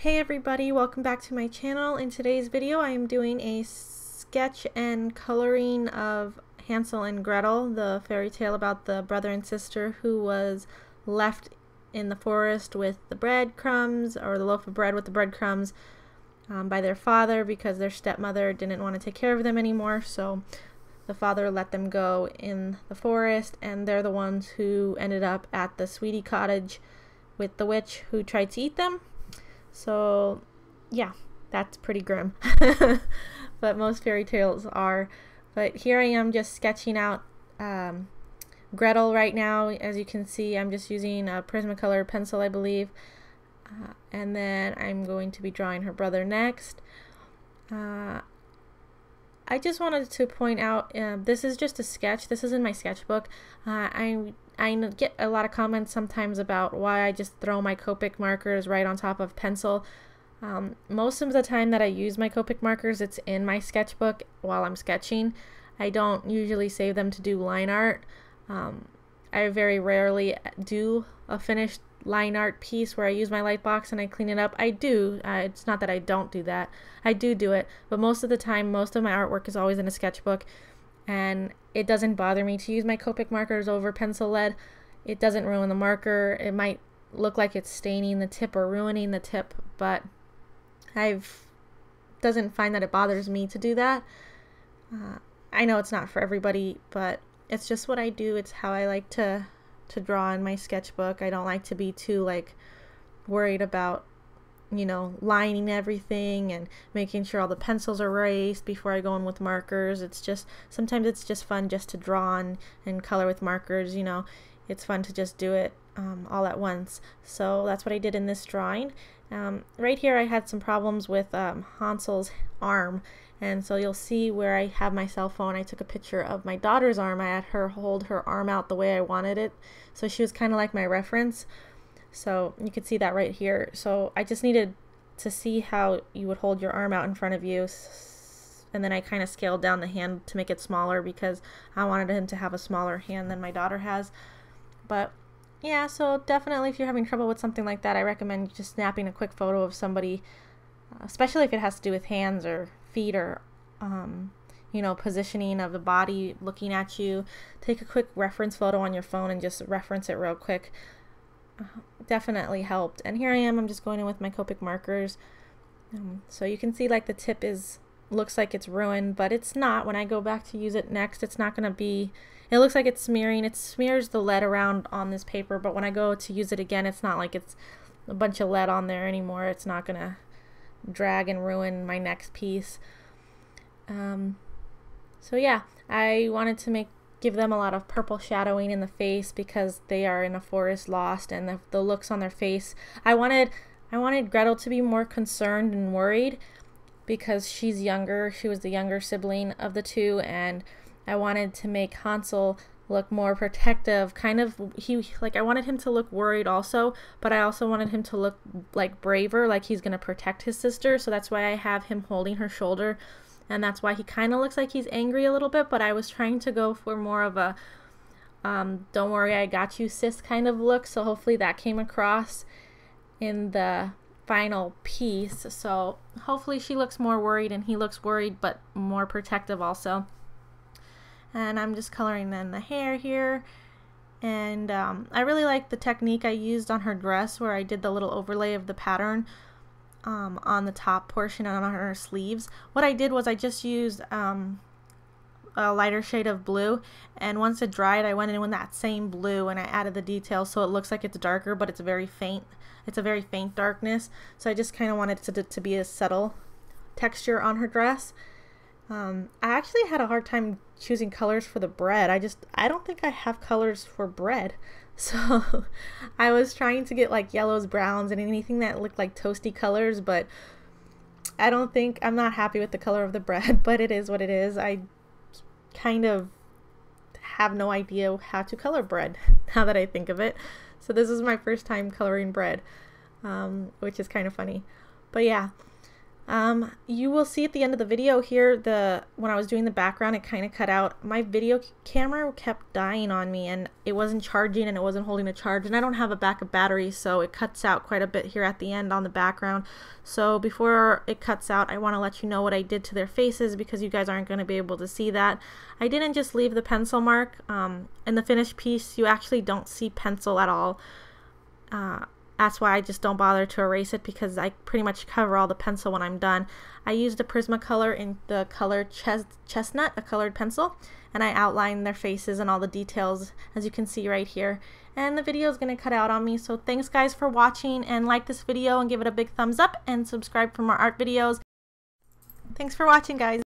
Hey everybody, welcome back to my channel. In today's video I am doing a sketch and coloring of Hansel and Gretel, the fairy tale about the brother and sister who was left in the forest with the breadcrumbs, or the loaf of bread with the breadcrumbs, by their father because their stepmother didn't want to take care of them anymore. So the father let them go in the forest, and they're the ones who ended up at the Sweetie cottage with the witch who tried to eat them. So yeah, that's pretty grim. But most fairy tales are. But here I am just sketching out Gretel right now. As you can see, I'm just using a Prismacolor pencil, I believe. And then I'm going to be drawing her brother next. I just wanted to point out, this is just a sketch. This is in my sketchbook. I get a lot of comments sometimes about why I just throw my Copic markers right on top of pencil. Most of the time that I use my Copic markers, it's in my sketchbook while I'm sketching. I don't usually save them to do line art. I very rarely do a finished line art piece where I use my light box and I clean it up. I do. It's not that I don't do that. I do it, but most of the time, most of my artwork is always in a sketchbook, and it doesn't bother me to use my Copic markers over pencil lead. It doesn't ruin the marker. It might look like it's staining the tip or ruining the tip, but doesn't find that it bothers me to do that. I know it's not for everybody, but it's just what I do. It's how I like to draw in my sketchbook. I don't like to be too worried about, you know, lining everything and making sure all the pencils are erased before I go in with markers. It's just, sometimes it's just fun just to draw and color with markers, you know. It's fun to just do it all at once. So that's what I did in this drawing. Right here I had some problems with Hansel's arm, and so you'll see where I have my cell phone. I took a picture of my daughter's arm. I had her hold her arm out the way I wanted it, so she was kind of like my reference. So you could see that right here. So I just needed to see how you would hold your arm out in front of you, and then I kind of scaled down the hand to make it smaller because I wanted him to have a smaller hand than my daughter has. But yeah, so definitely if you're having trouble with something like that, I recommend just snapping a quick photo of somebody, especially if it has to do with hands or feet or you know, positioning of the body looking at you. Take a quick reference photo on your phone and just reference it real quick. Definitely helped. And here I am, I'm just going in with my Copic markers. So you can see like the tip looks like it's ruined, but it's not. When I go back to use it next, it's not going to be, it looks like it's smearing. It smears the lead around on this paper, but when I go to use it again, it's not like it's a bunch of lead on there anymore. It's not going to drag and ruin my next piece. So yeah, I wanted to give them a lot of purple shadowing in the face because they are in a forest lost, and the looks on their face. I wanted Gretel to be more concerned and worried because she's younger. She was the younger sibling of the two, and I wanted to make Hansel look more protective. I wanted him to look worried also, but I also wanted him to look like braver, like he's gonna protect his sister. So that's why I have him holding her shoulder, and that's why he kind of looks like he's angry a little bit. But I was trying to go for more of a don't worry, I got you, sis kind of look. So hopefully that came across in the final piece. So hopefully she looks more worried and he looks worried, but more protective also. And I'm just coloring in the hair here, and I really like the technique I used on her dress where I did the little overlay of the pattern on the top portion and on her sleeves. What I did was I just used a lighter shade of blue, and once it dried I went in with that same blue and I added the details so it looks like it's darker, but it's very faint. It's a very faint darkness, so I just kind of wanted it to be a subtle texture on her dress. I actually had a hard time choosing colors for the bread. I don't think I have colors for bread. So I was trying to get like yellows, browns, and anything that looked like toasty colors, but I'm not happy with the color of the bread, but it is what it is. I kind of have no idea how to color bread now that I think of it. So this is my first time coloring bread, which is kind of funny. But yeah. You will see at the end of the video here, when I was doing the background, it kind of cut out. My video camera kept dying on me and it wasn't charging and it wasn't holding a charge, and I don't have a backup battery, so it cuts out quite a bit here at the end on the background. So before it cuts out, I want to let you know what I did to their faces, because you guys aren't going to be able to see that. I didn't just leave the pencil mark. In the finished piece, you actually don't see pencil at all. That's why I just don't bother to erase it, because I pretty much cover all the pencil when I'm done. I used a Prismacolor in the color Chestnut, a colored pencil, and I outlined their faces and all the details, as you can see right here. And the video is going to cut out on me, so thanks guys for watching, and like this video and give it a big thumbs up and subscribe for more art videos. Thanks for watching, guys.